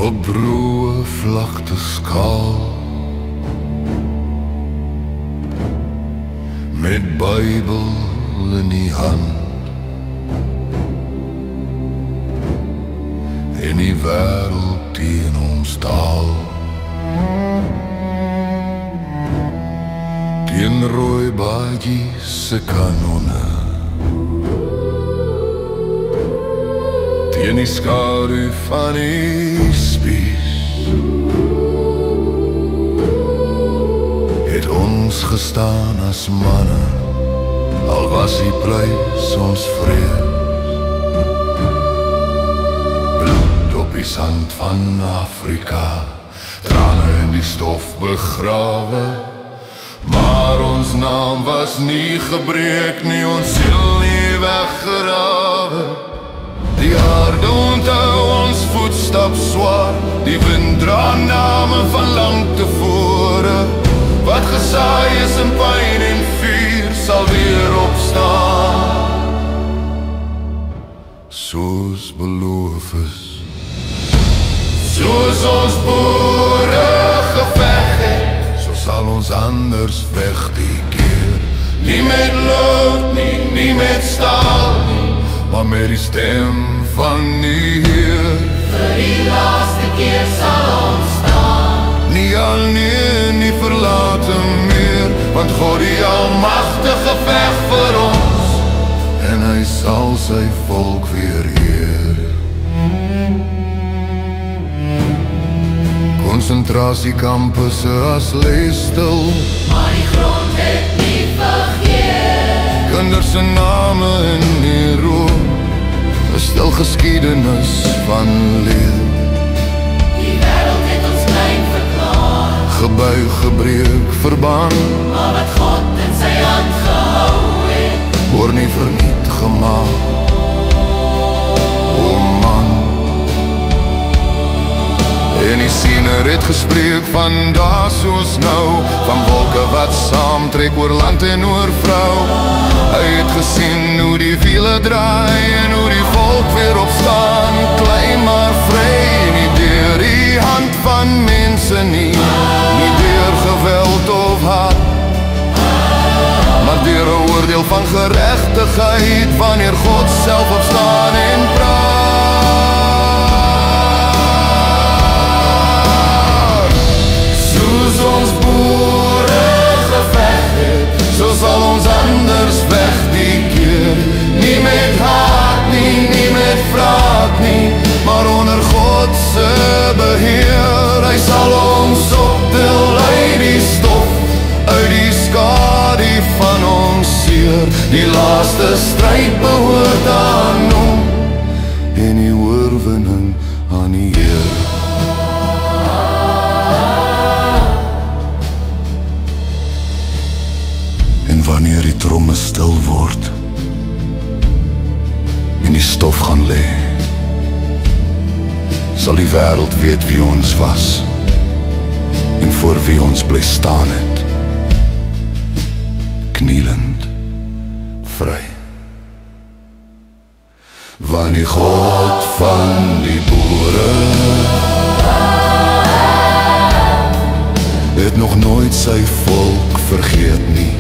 op broe vlakte skaal, met Bybel in die hand, en die wêreld teen ons taal, teen rooi baadjies se kanonne, teen die skadu van die spies, het ons gestaan as manne, al was die prys ons vrees. Bloed op die sand van Afrika, trane in die stof begrawe, maar ons naam was nie gebreek nie, ons siel nie weggerawe. Die aarde onthou ons voetstap swaar, die wind dra name van lang tevore. Wat gesaai is in pyn en vuur, sal weer opstaan, soos beloof is. Soos ons boere geveg het, so sal ons anders weg die keer. Nie met lood nie, nie met staal nie, maar met die stem van die Heer. Vir die laaste keer sal ons staan, nie alleen, nie verlate meer, want God die almagtige veg vir ons, en hy sal sy volk weer eer. Konsentrasiekampusse as lê stil, maar die grond het nie vergeet. Kinders se name in die rook, 'n stil geskiedenis van leed. Die wêreld het ons klein verklaar, Gebuig, gebreek, verbaan, maar wat God in sy hand gehou het, word nie verniet gemaak. O man, en die siener het gespreek van daar soos nou, van wolke wat saamtrek oor land en oor vrou. Hy het gesien hoe die wiele draai en hoe die volk weer opstaan, klein maar vry, nie deur die hand van mense nie, nie deur geweld of haat, maar deur 'n oordeel van geregtigheid, wanneer God self opstaan en praat. Soos ons boere geveg het, so sal ons anders weg die keer. Nie met haat nie, nie met wraak nie, maar onder God se beheer. Hy sal ons optil uit die stof, uit die skadu van ons seer. Die laaste stryd behoort aan hom, en die oorwinning aan die Heer. En wanneer die tromme stil word en die stof gaan lê, sal die wêreld weet wie ons was en voor wie ons bly staan het, knielend, vry. Want die God van die boere het nog nooit sy volk vergeet nie.